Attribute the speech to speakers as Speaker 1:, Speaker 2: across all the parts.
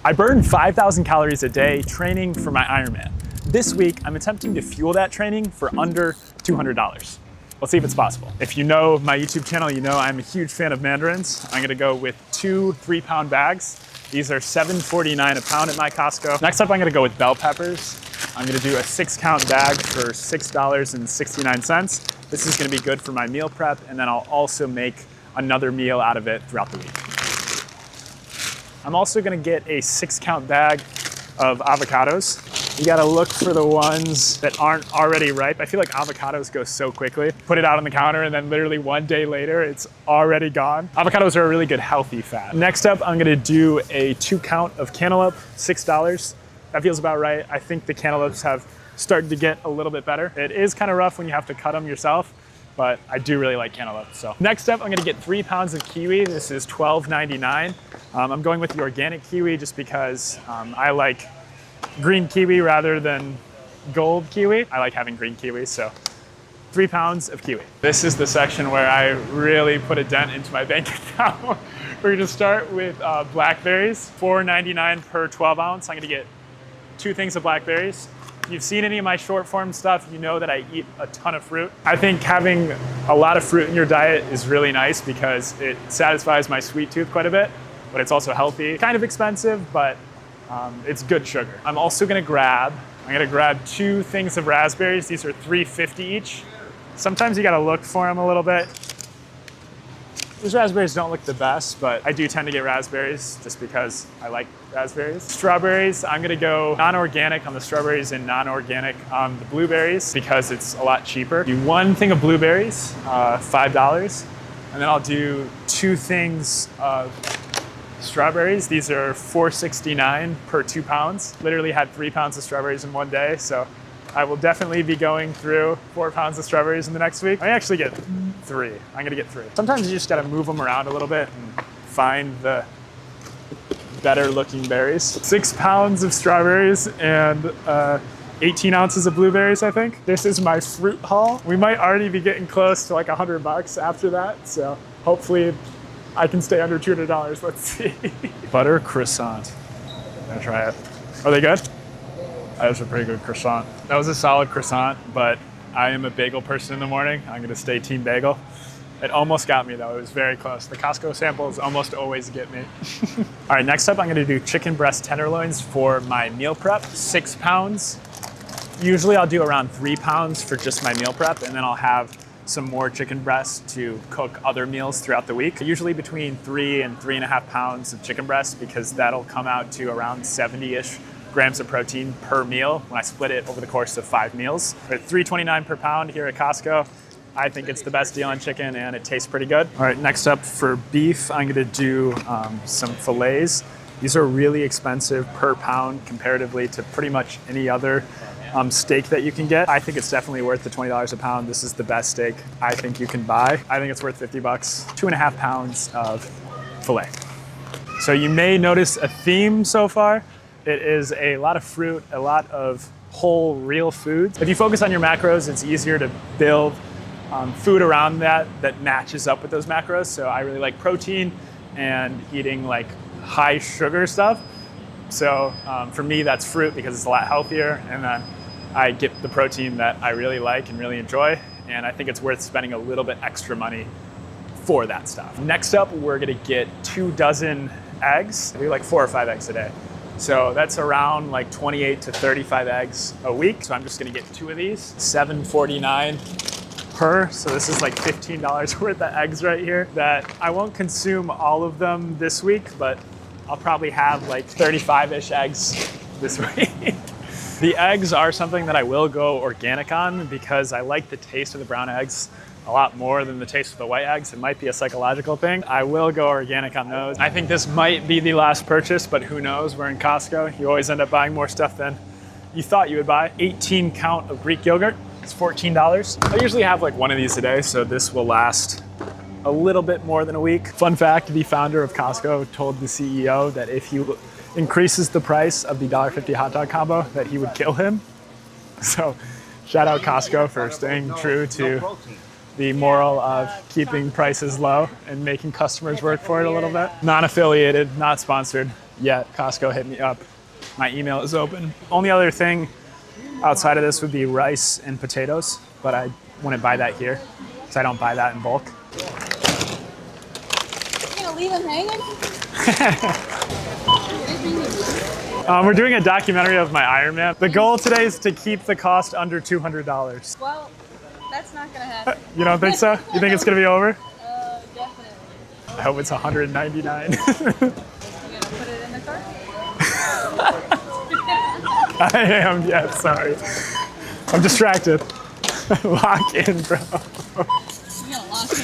Speaker 1: I burn 5,000 calories a day training for my Ironman. This week, I'm attempting to fuel that training for under $200. Let's see if it's possible. If you know my YouTube channel, you know I'm a huge fan of mandarins. I'm gonna go with 2 3-pound bags. These are $7.49 a pound at my Costco. Next up, I'm gonna go with bell peppers. I'm gonna do a 6-count bag for $6.69. This is gonna be good for my meal prep, and then I'll also make another meal out of it throughout the week. I'm also gonna get a 6-count bag of avocados. You gotta look for the ones that aren't already ripe. I feel like avocados go so quickly. Put it out on the counter and then literally one day later, it's already gone. Avocados are a really good healthy fat. Next up, I'm gonna do a 2-count of cantaloupe, $6. That feels about right. I think the cantaloupes have started to get a little bit better. It is kind of rough when you have to cut them yourself, but I do really like cantaloupe. So next up, I'm gonna get 3 pounds of kiwi. This is $12.99. I'm going with the organic kiwi just because I like green kiwi rather than gold kiwi. I like having green kiwi, so 3 pounds of kiwi. This is the section where I really put a dent into my bank account. We're gonna start with blackberries, $4.99 per 12 ounce. I'm gonna get 2 things of blackberries. If you've seen any of my short form stuff, you know that I eat a ton of fruit. I think having a lot of fruit in your diet is really nice because it satisfies my sweet tooth quite a bit, but it's also healthy. Kind of expensive, but it's good sugar. I'm gonna grab 2 things of raspberries. These are $3.50 each. Sometimes you gotta look for them a little bit. These raspberries don't look the best, but I do tend to get raspberries just because I like raspberries. Strawberries, I'm gonna go non-organic on the strawberries and non-organic on the blueberries because it's a lot cheaper. Do 1 thing of blueberries, $5, and then I'll do 2 things of strawberries. These are $4.69 per 2 pounds. Literally had 3 pounds of strawberries in one day, so I will definitely be going through 4 pounds of strawberries in the next week. I actually get 3. I'm gonna get 3. Sometimes you just gotta move them around a little bit and find the better looking berries. 6 pounds of strawberries and 18 ounces of blueberries, I think. This is my fruit haul. We might already be getting close to like $100 after that, so hopefully I can stay under $200. Let's see. Butter croissant. I'm gonna try it. Are they good? That was a pretty good croissant. That was a solid croissant, but I am a bagel person in the morning. I'm gonna stay team bagel. It almost got me though, it was very close. The Costco samples almost always get me. All right, next up I'm gonna do chicken breast tenderloins for my meal prep, 6 pounds. Usually I'll do around 3 pounds for just my meal prep, and then I'll have some more chicken breast to cook other meals throughout the week. Usually between 3 and 3.5 pounds of chicken breast because that'll come out to around 70-ish grams of protein per meal when I split it over the course of 5 meals. At $3.29 per pound here at Costco, I think it's the best deal on chicken and it tastes pretty good. All right, next up for beef, I'm gonna do some fillets. These are really expensive per pound comparatively to pretty much any other steak that you can get. I think it's definitely worth the $20 a pound. This is the best steak I think you can buy. I think it's worth $50. 2.5 pounds of filet. So you may notice a theme so far. It is a lot of fruit, a lot of whole, real foods. If you focus on your macros, it's easier to build food around that matches up with those macros. So I really like protein and eating like high sugar stuff. So for me, that's fruit because it's a lot healthier. And then I get the protein that I really like and really enjoy. And I think it's worth spending a little bit extra money for that stuff. Next up, we're gonna get 2 dozen eggs. I do like 4 or 5 eggs a day. So that's around like 28 to 35 eggs a week. So I'm just gonna get 2 of these, $7.49 per. So this is like $15 worth of eggs right here that I won't consume all of them this week, but I'll probably have like 35-ish eggs this week. The eggs are something that I will go organic on because I like the taste of the brown eggs a lot more than the taste of the white eggs. It might be a psychological thing. I will go organic on those. I think this might be the last purchase, but who knows? We're in Costco. You always end up buying more stuff than you thought you would buy. 18 count of Greek yogurt. It's $14. I usually have like 1 of these a day, so this will last a little bit more than a week. Fun fact, the founder of Costco told the CEO that if he increases the price of the $1.50 hot dog combo, that he would kill him. So shout out Costco for staying true to the moral of keeping prices low and making customers work for it a little bit. Non-affiliated, not sponsored. yet. Costco hit me up. My email is open. Only other thing outside of this would be rice and potatoes, but I wouldn't buy that here because I don't buy that in bulk.
Speaker 2: You're gonna leave them hanging?
Speaker 1: We're doing a documentary of my Ironman. The goal today is to keep the cost under $200.
Speaker 2: Well, that's not gonna happen.
Speaker 1: You don't think so? You think it's gonna be over?
Speaker 2: Definitely.
Speaker 1: I hope it's $199.
Speaker 2: You gonna put it in the cart?
Speaker 1: I am, yeah, sorry. I'm distracted. Lock in, bro.
Speaker 2: You gotta lock in.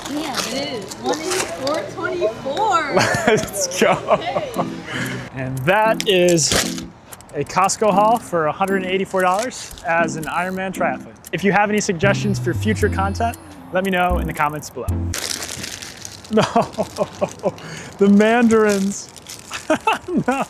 Speaker 2: Yeah, it is. 184.24.
Speaker 1: Let's go. And that is a Costco haul for $184 as an Ironman triathlete. If you have any suggestions for future content, let me know in the comments below. No, the mandarins. No.